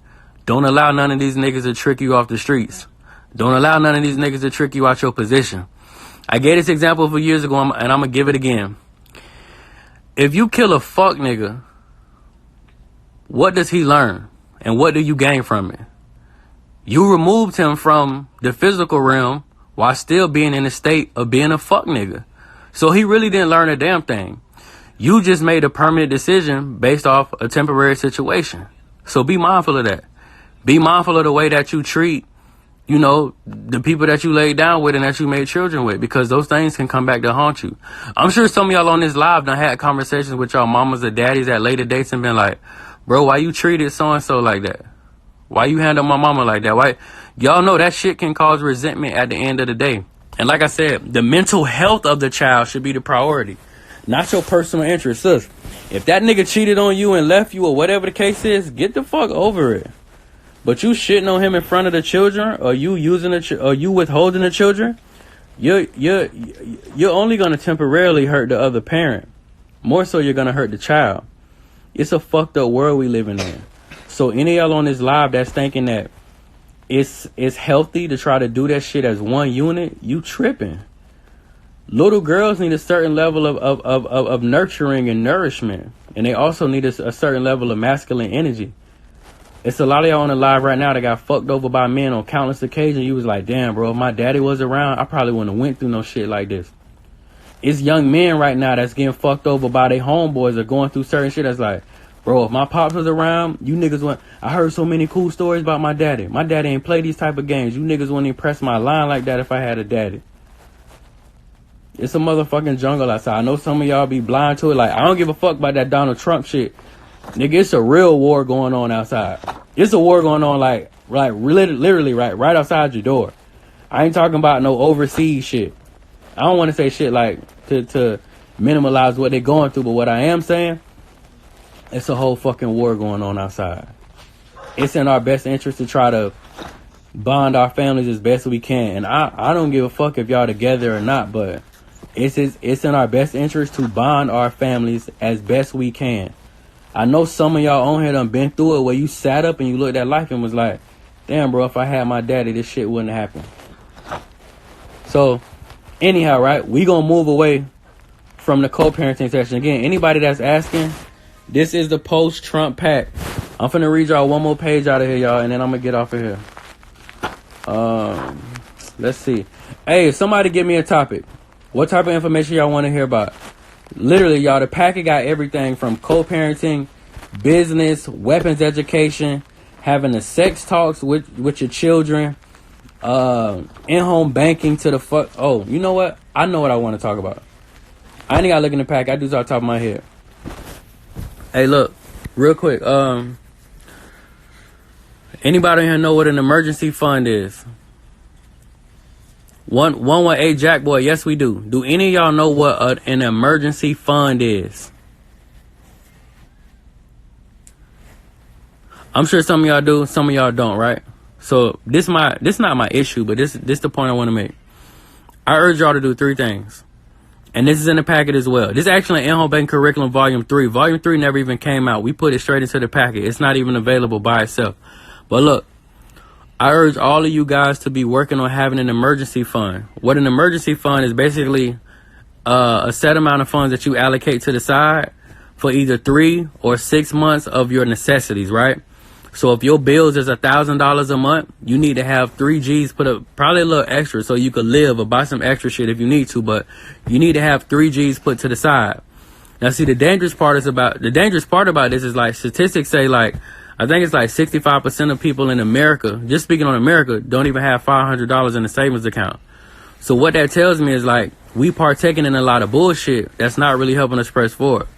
Don't allow none of these niggas to trick you off the streets. Don't allow none of these niggas to trick you out your position. I gave this example a few years ago, and I'm going to give it again. If you kill a fuck nigga, what does he learn? And what do you gain from it? You removed him from the physical realm while still being in the state of being a fuck nigga. So he really didn't learn a damn thing. You just made a permanent decision based off a temporary situation. So be mindful of that. Be mindful of the way that you treat, you know, the people that you laid down with and that you made children with, because those things can come back to haunt you. I'm sure some of y'all on this live done had conversations with y'all mamas or daddies at later dates and been like, bro, why you treated so-and-so like that? Why you handle my mama like that? Why? Y'all know that shit can cause resentment at the end of the day. And like I said, the mental health of the child should be the priority, not your personal interest. Sis, if that nigga cheated on you and left you or whatever the case is, get the fuck over it. But you shitting on him in front of the children, or you using or you withholding the children, you're only gonna temporarily hurt the other parent. More so, you're gonna hurt the child. It's a fucked up world we living in. So any of y'all on this live that's thinking that it's healthy to try to do that shit as one unit, you tripping. Little girls need a certain level of nurturing and nourishment, and they also need a certain level of masculine energy. It's a lot of y'all on the live right now that got fucked over by men on countless occasions. You was like, damn, bro, if my daddy was around, I probably wouldn't have went through no shit like this. It's young men right now that's getting fucked over by their homeboys or going through certain shit that's like, bro, if my pops was around, you niggas wouldn't. I heard so many cool stories about my daddy. My daddy ain't play these type of games. You niggas wouldn't even press my line like that if I had a daddy. It's a motherfucking jungle outside. I know some of y'all be blind to it. Like, I don't give a fuck about that Donald Trump shit. Nigga, it's a real war going on outside. It's a war going on like literally right outside your door. I ain't talking about no overseas shit. I don't want to say shit like to minimalize what they're going through, but what I am saying, it's a whole fucking war going on outside. It's in our best interest to try to bond our families as best we can. And I don't give a fuck if y'all together or not, but it's in our best interest to bond our families as best we can. I know some of y'all on here done been through it where you sat up and you looked at life and was like, damn, bro, if I had my daddy, this shit wouldn't happen. So, anyhow, right, we gonna move away from the co-parenting section. Again, anybody that's asking, this is the post-Trump pack. I'm finna read y'all one more page out of here, y'all, and then I'm gonna get off of here. Let's see. Hey, somebody give me a topic. What type of information y'all want to hear about? Literally, y'all, the packet got everything from co-parenting, business, weapons education, having the sex talks with your children, in-home banking to the fuck. Oh, you know what? I know what I want to talk about. I ain't gotta look in the pack. I do this off the top of my head. Hey, look, real quick. Anybody here know what an emergency fund is? 118 Jack Boy, yes we do. Do any of y'all know what an emergency fund is? I'm sure some of y'all do, some of y'all don't, right? So this not my issue, but this the point I want to make. I urge y'all to do 3 things. And this is in the packet as well. This is actually In-Home Banking Curriculum Volume 3. Volume 3 never even came out. We put it straight into the packet. It's not even available by itself. But look, I urge all of you guys to be working on having an emergency fund. What an emergency fund is basically a set amount of funds that you allocate to the side for either 3 or 6 months of your necessities, right? So if your bills is $1,000 a month, you need to have 3 G's put up, probably a little extra so you could live or buy some extra shit if you need to, but you need to have 3 G's put to the side. Now see, the dangerous part about this is like statistics say like, I think it's like 65% of people in America, just speaking on America, don't even have $500 in a savings account. So what that tells me is like, we partaking in a lot of bullshit that's not really helping us press forward.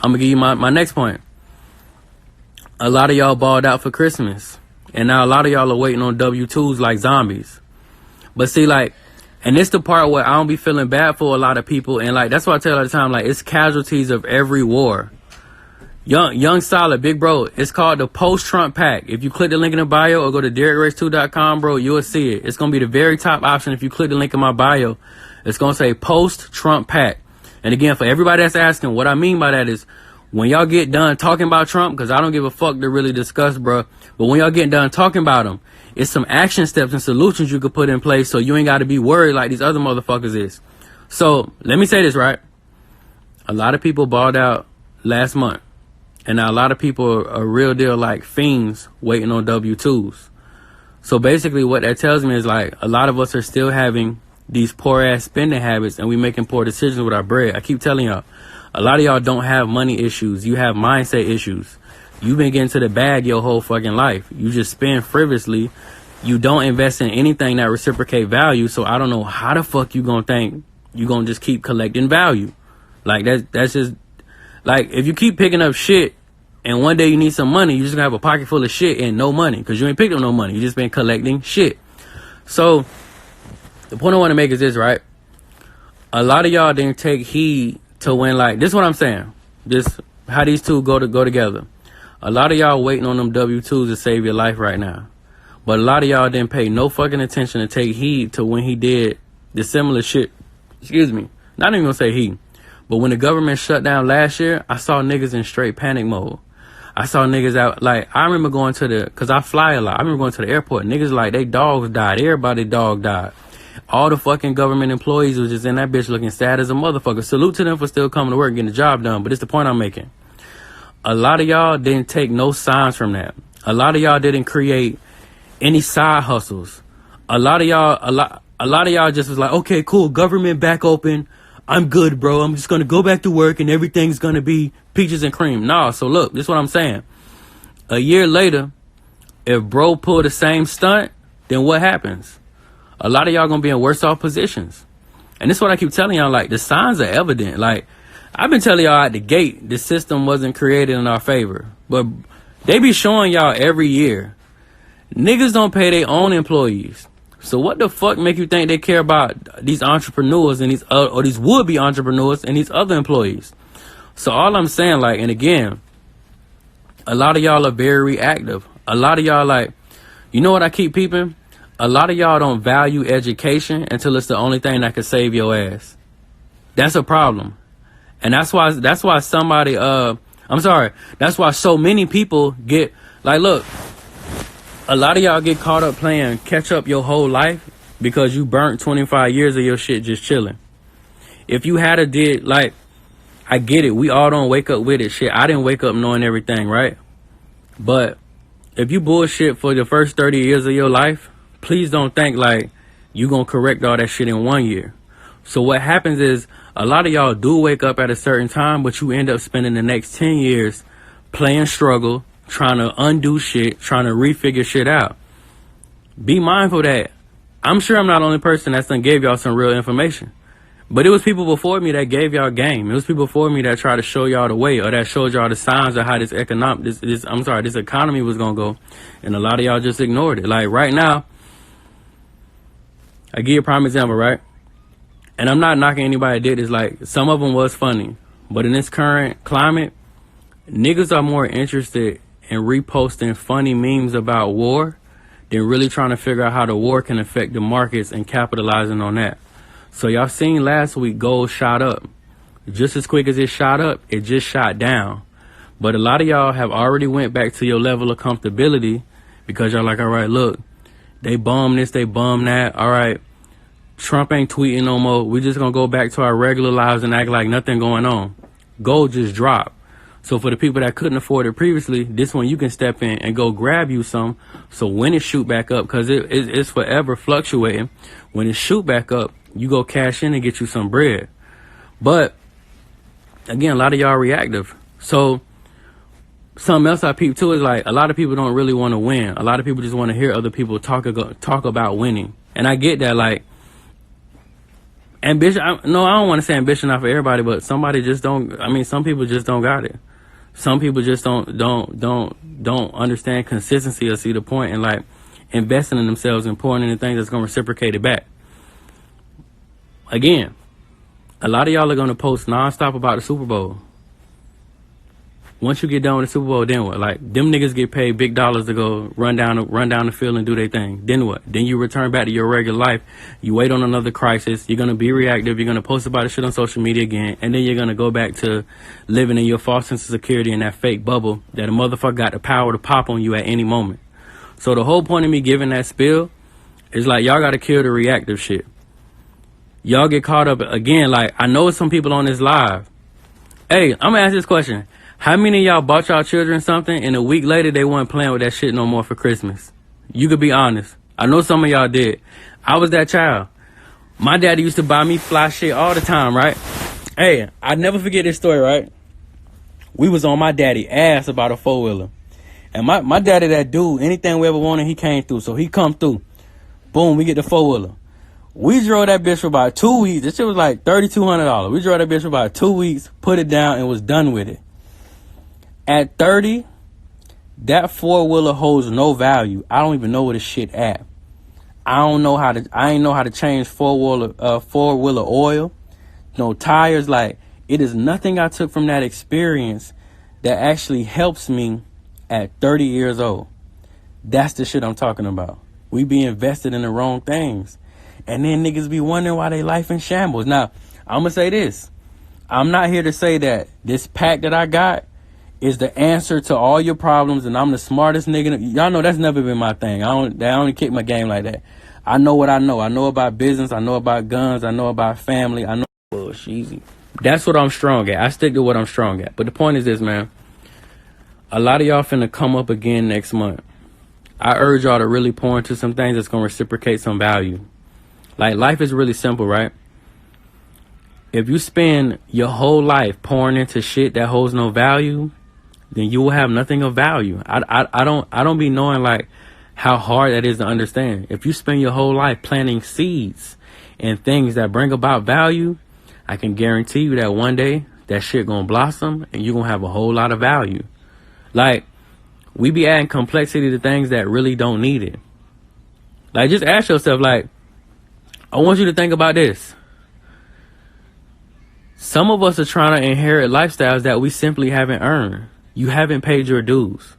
I'm gonna give you my next point. A lot of y'all balled out for Christmas. And now a lot of y'all are waiting on W-2s like zombies. But see, like, and this the part where I don't be feeling bad for a lot of people. And like, that's why I tell all the time, like, it's casualties of every war. Young Solid, big bro, it's called the Post-Trump Pack. If you click the link in the bio or go to DerekRace2.com, bro, you'll see it. It's going to be the very top option. If you click the link in my bio, it's going to say Post-Trump Pack. And again, for everybody that's asking, what I mean by that is when y'all get done talking about Trump, because I don't give a fuck to really discuss, bro, but when y'all get done talking about him, it's some action steps and solutions you could put in place so you ain't got to be worried like these other motherfuckers is. So let me say this, right? A lot of people balled out last month. And now a lot of people are real deal like fiends waiting on W-2s. So basically what that tells me is like a lot of us are still having these poor ass spending habits and we making poor decisions with our bread. I keep telling y'all, A lot of y'all don't have money issues. You have mindset issues. You've been getting to the bag your whole fucking life. You just spend frivolously. You don't invest in anything that reciprocate value. So I don't know how the fuck you gonna think you gonna just keep collecting value. Like that's just like if you keep picking up shit and one day you need some money, you just gonna have a pocket full of shit and no money because you ain't picked up no money. You just been collecting shit. So the point I want to make is this, right? A lot of y'all didn't take heed to when, like, this is what I'm saying. This how these two go together. A lot of y'all waiting on them W-2s to save your life right now. But a lot of y'all didn't pay no fucking attention to take heed to when he did the similar shit. Excuse me. Not even gonna say he. But when the government shut down last year, I saw niggas in straight panic mode. I saw niggas out, like, I remember going to cause I fly a lot. I remember going to the airport. Niggas like, they dogs died. Everybody dog died. All the fucking government employees was just in that bitch looking sad as a motherfucker. Salute to them for still coming to work and getting the job done. But it's the point I'm making. A lot of y'all didn't take no signs from that. A lot of y'all didn't create any side hustles. A lot of y'all just was like, okay, cool, government back open. I'm good, bro. I'm just gonna go back to work and everything's gonna be peaches and cream. Nah, so look, this is what I'm saying. A year later, if bro pull the same stunt, then what happens? A lot of y'all gonna be in worse off positions. And this is what I keep telling y'all, like, the signs are evident. Like, I've been telling y'all at the gate, the system wasn't created in our favor. But they be showing y'all every year. Niggas don't pay their own employees. So what the fuck make you think they care about these entrepreneurs and these or these would-be entrepreneurs and these other employees? So all I'm saying, like, and again, a lot of y'all are very reactive. A lot of y'all, like, you know what I keep peeping? A lot of y'all don't value education until it's the only thing that can save your ass. That's a problem. And that's why somebody, that's why so many people get, like, look, a lot of y'all get caught up playing catch up your whole life because you burnt 25 years of your shit just chilling. If you had did, like, I get it. We all don't wake up with it. Shit, I didn't wake up knowing everything, right? But if you bullshit for the first 30 years of your life, please don't think like you gonna correct all that shit in 1 year. So what happens is a lot of y'all do wake up at a certain time, but you end up spending the next 10 years playing struggle, trying to undo shit, trying to refigure shit out. Be mindful that I'm sure I'm not the only person that's done gave y'all some real information. But it was people before me that gave y'all game. It was people before me that tried to show y'all the way or that showed y'all the signs of how this economy was gonna go. And a lot of y'all just ignored it. Like right now, I give you a prime example, right? And I'm not knocking anybody that did this. Like, some of them was funny. But in this current climate, niggas are more interested in reposting funny memes about war than really trying to figure out how the war can affect the markets and capitalizing on that. So y'all seen last week gold shot up. Just as quick as it shot up, it just shot down. But a lot of y'all have already went back to your level of comfortability because y'all like, all right, look, they bomb this, they bomb that. All right, Trump ain't tweeting no more. We just gonna go back to our regular lives and act like nothing going on. Gold just dropped. So for the people that couldn't afford it previously, this one you can step in and go grab you some. So when it shoot back up, because it's forever fluctuating, when it shoot back up, you go cash in and get you some bread. But again, a lot of y'all reactive. So something else I peep too is like a lot of people don't really want to win. A lot of people just want to hear other people talk about winning. And I get that, like, ambition. I don't want to say ambition not for everybody, but somebody just don't. I mean, some people just don't got it. Some people just don't understand consistency or see the point in like investing in themselves and pouring into things that's gonna reciprocate it back. Again, a lot of y'all are gonna post nonstop about the Super Bowl. Once you get done with the Super Bowl, then what? Like, them niggas get paid big dollars to go run down the field and do their thing. Then what? Then you return back to your regular life. You wait on another crisis. You're going to be reactive. You're going to post about the shit on social media again. And then you're going to go back to living in your false sense of security in that fake bubble that a motherfucker got the power to pop on you at any moment. So the whole point of me giving that spiel is like, y'all got to kill the reactive shit. Y'all get caught up again. Like, I know some people on this live. Hey, I'm going to ask this question. How many of y'all bought y'all children something and a week later they weren't playing with that shit no more for Christmas? You could be honest. I know some of y'all did. I was that child. My daddy used to buy me fly shit all the time, right? Hey, I never forget this story, right? We was on my daddy ass about a 4-wheeler. And my daddy, that dude, anything we ever wanted, he came through. So he come through. Boom, we get the 4-wheeler. We drove that bitch for about 2 weeks. This shit was like $3,200. We drove that bitch for about 2 weeks, put it down, and was done with it. At 30, that 4-wheeler holds no value. I don't even know where the shit at. I ain't know how to change 4-wheeler oil. No tires. Like, it is nothing I took from that experience that actually helps me at 30 years old. That's the shit I'm talking about. We be invested in the wrong things. And then niggas be wondering why they life in shambles. Now, I'm going to say this. I'm not here to say that this pack that I got is the answer to all your problems and I'm the smartest nigga. Y'all know that's never been my thing. I don't kick my game like that. I know what I know. I know about business. I know about guns. I know about family. I know bullshit. That's what I'm strong at. I stick to what I'm strong at. But the point is this, man. A lot of y'all finna come up again next month. I urge y'all to really pour into some things that's gonna reciprocate some value. Like, life is really simple, right? If you spend your whole life pouring into shit that holds no value, then you will have nothing of value. I don't be knowing like how hard that is to understand. If you spend your whole life planting seeds and things that bring about value, I can guarantee you that one day that shit gonna blossom and you're gonna have a whole lot of value. Like, we be adding complexity to things that really don't need it. Like, just ask yourself, like, I want you to think about this. Some of us are trying to inherit lifestyles that we simply haven't earned. You haven't paid your dues.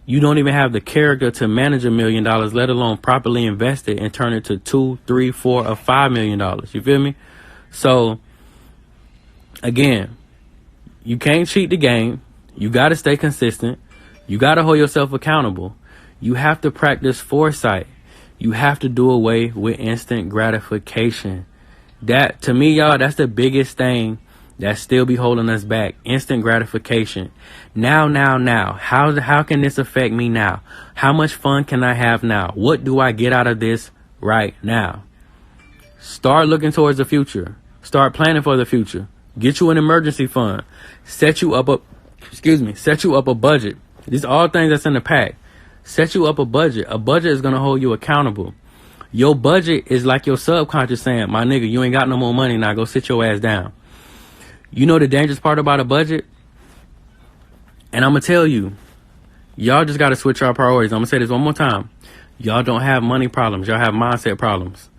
You don't even have the character to manage $1 million, let alone properly invest it and turn it to $2, $3, $4, or $5 million. You feel me? So, again, you can't cheat the game. You got to stay consistent. You got to hold yourself accountable. You have to practice foresight. You have to do away with instant gratification. That, to me, y'all, that's the biggest thing that still be holding us back. Instant gratification. Now. How can this affect me now? How much fun can I have now? What do I get out of this right now? Start looking towards the future. Start planning for the future. Get you an emergency fund. Set you up a budget. These are all things that's in the pack. Set you up a budget. A budget is going to hold you accountable. Your budget is like your subconscious saying, my nigga, you ain't got no more money now. Go sit your ass down. You know the dangerous part about a budget? And I'm going to tell you, y'all just got to switch our priorities. I'm going to say this one more time. Y'all don't have money problems. Y'all have mindset problems.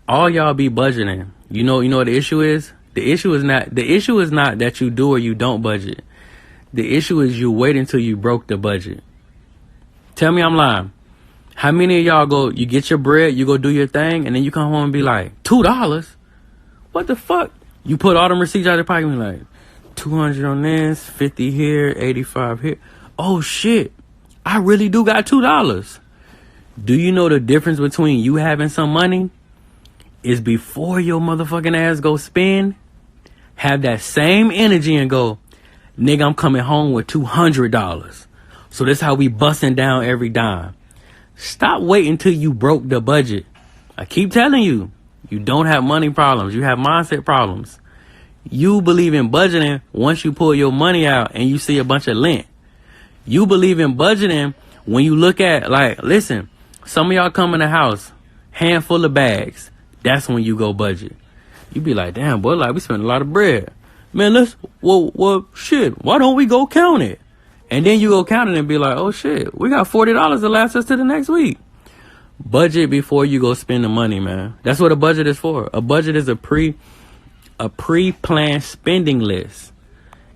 All y'all be budgeting. You know what the issue is? The issue is not that you do or you don't budget. The issue is you wait until you broke the budget. Tell me I'm lying. How many of y'all you get your bread, you go do your thing, and then you come home and be like, $2? What the fuck? You put all them receipts out of your pocket and be like, 200 on this, 50 here, 85 here. Oh shit, I really do got $2. Do you know the difference between you having some money is before your motherfucking ass go spend, have that same energy and go, nigga, I'm coming home with $200. So that's how we busting down every dime. Stop waiting till you broke the budget. I keep telling you, you don't have money problems. You have mindset problems. You believe in budgeting once you pull your money out and you see a bunch of lint. You believe in budgeting when you look at, like, listen, some of y'all come in the house, handful of bags. That's when you go budget. You be like, damn, boy, like, we spend a lot of bread. Man, shit, why don't we go count it? And then you go count it and be like, oh shit, we got $40 to last us to the next week. Budget before you go spend the money, man. That's what a budget is for. A budget is a pre-planned spending list.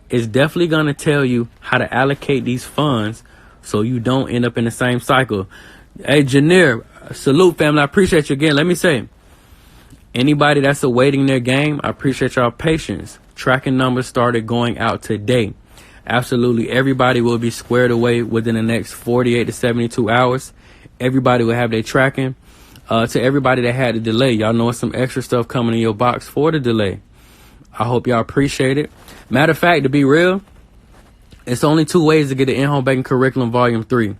It's definitely going to tell you how to allocate these funds so you don't end up in the same cycle. Hey, Janir, salute, family. I appreciate you again. Let me say, anybody that's awaiting their game, I appreciate y'all patience. Tracking numbers started going out today. Absolutely everybody will be squared away within the next 48 to 72 hours. Everybody will have their tracking. To everybody that had a delay, y'all know some extra stuff coming in your box for the delay. I hope y'all appreciate it. Matter of fact, to be real, it's only 2 ways to get the In-Home Banking Curriculum Volume 3.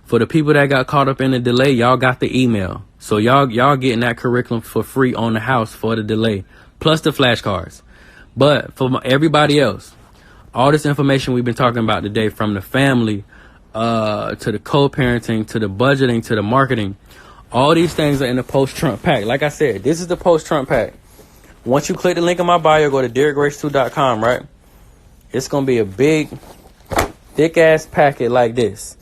For the people that got caught up in the delay, y'all got the email. So y'all getting that curriculum for free on the house for the delay, plus the flashcards. But for everybody else, all this information we've been talking about today, from the family to the co-parenting to the budgeting to the marketing, all these things are in the post-Trump pack. Like I said, this is the post-Trump pack. Once you click the link in my bio, go to DerrickGrace2.com, right? It's going to be a big, thick-ass packet like this.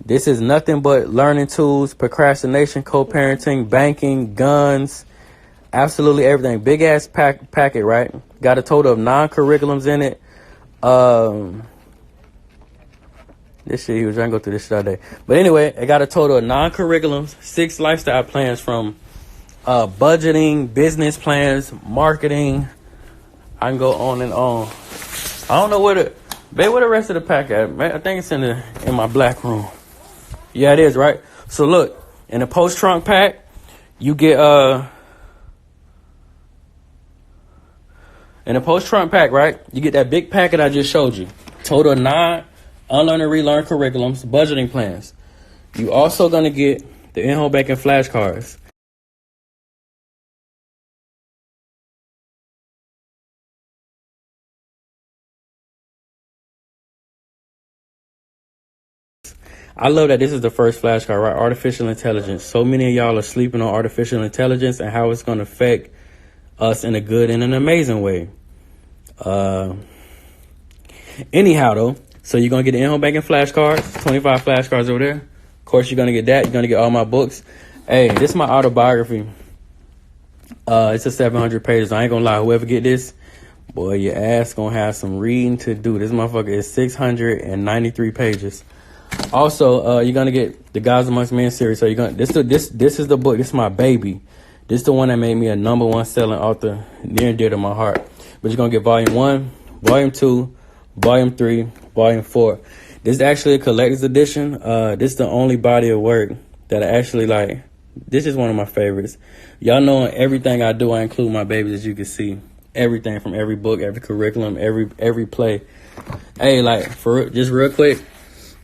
This is nothing but learning tools, procrastination, co-parenting, banking, guns, absolutely everything. Big-ass packet, right? Got a total of 9 curriculums in it. This shit, he was trying to go through this shit all day. But anyway, it got a total of 9 curriculums, 6 lifestyle plans, from budgeting, business plans, marketing. I can go on and on. I don't know where the rest of the pack at. I think it's in my black room. Yeah, it is, right? So look, in the post-Trump pack, you get in the post-Trump pack, right? You get that big packet I just showed you. Total of 9 unlearn and relearn curriculums, budgeting plans. You also gonna get the in-home banking flashcards. I love that this is the first flashcard, right? Artificial intelligence. So many of y'all are sleeping on artificial intelligence and how it's going to affect us in a good and an amazing way. Anyhow, though, so you're going to get the in-home banking flashcards, 25 flashcards over there. Of course, you're going to get that. You're going to get all my books. Hey, this is my autobiography. It's a 700 pages. I ain't going to lie. Whoever get this, boy, your ass going to have some reading to do. This motherfucker is 693 pages. Also, you're gonna get the Gods Amongst Men series. So you're gonna this is the book. This is my baby. This is the one that made me a #1 selling author, near and dear to my heart. But you're gonna get volume 1, volume 2, volume 3, volume 4. This is actually a collector's edition. This is the only body of work that I actually like. This is one of my favorites. Y'all know everything I do, I include my babies, as you can see. Everything, from every book, every curriculum, every play. Hey, like, just real quick.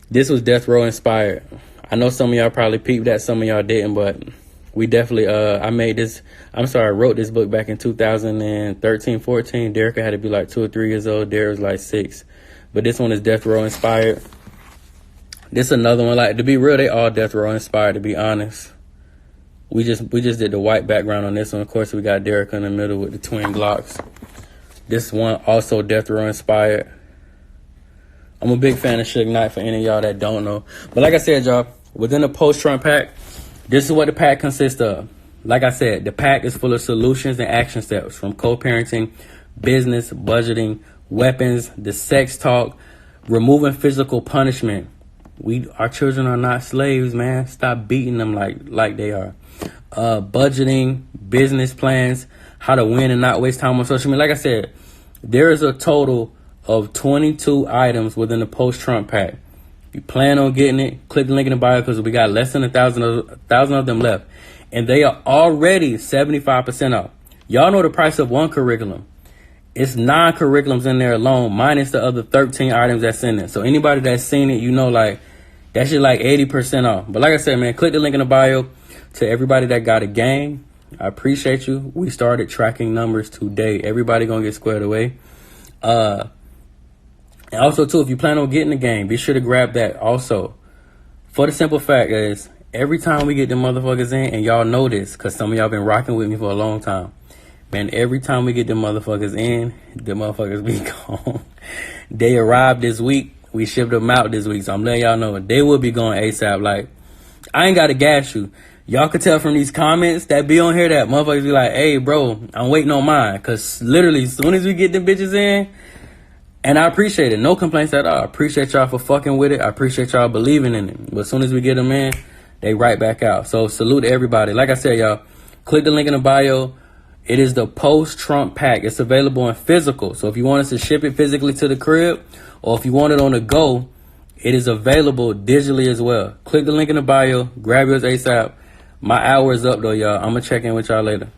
This was Death Row inspired. I know some of y'all probably peeped that, some of y'all didn't, but we definitely, I wrote this book back in 2013, 14. Derrick had to be like 2 or 3 years old. Derrick was like 6. But this one is Death Row inspired. This another one, like, to be real, they all Death Row inspired, to be honest. We just did the white background on this one. Of course, we got Derrick in the middle with the twin Glocks. This one also Death Row inspired. I'm a big fan of Suge Knight, for any of y'all that don't know. But like I said, y'all, within the post-Trump pack, this is what the pack consists of. Like I said, the pack is full of solutions and action steps, from co-parenting, business, budgeting, weapons, the sex talk, removing physical punishment. Our children are not slaves, man. Stop beating them like they are. Budgeting, business plans, how to win and not waste time on social media. Like I said, there is a total of 22 items within the post-Trump pack. If you plan on getting it, click the link in the bio, because we got less than 1,000 of them left. And they are already 75% off. Y'all know the price of one curriculum. It's 9 curriculums in there alone, minus the other 13 items that's in it. So anybody that's seen it, you know, like, that shit like 80% off. But like I said, man, click the link in the bio. To everybody that got a game, I appreciate you. We started tracking numbers today. Everybody gonna get squared away. And also, too, if you plan on getting the game, be sure to grab that also. For the simple fact is, every time we get the motherfuckers in, and y'all know this, because some of y'all been rocking with me for a long time, man, every time we get the motherfuckers in, the motherfuckers be gone. They arrived this week. We shipped them out this week. So I'm letting y'all know they will be going ASAP. Like, I ain't got to gas you. Y'all could tell from these comments that be on here that motherfuckers be like, hey, bro, I'm waiting on mine. Because literally, as soon as we get them bitches in, and I appreciate it. No complaints at all. I appreciate y'all for fucking with it. I appreciate y'all believing in it. But as soon as we get them in, they right back out. So salute to everybody. Like I said, y'all, click the link in the bio. It is the post-Trump pack. It's available in physical. So if you want us to ship it physically to the crib, or if you want it on the go, it is available digitally as well. Click the link in the bio. Grab yours ASAP. My hour is up, though, y'all. I'm going to check in with y'all later.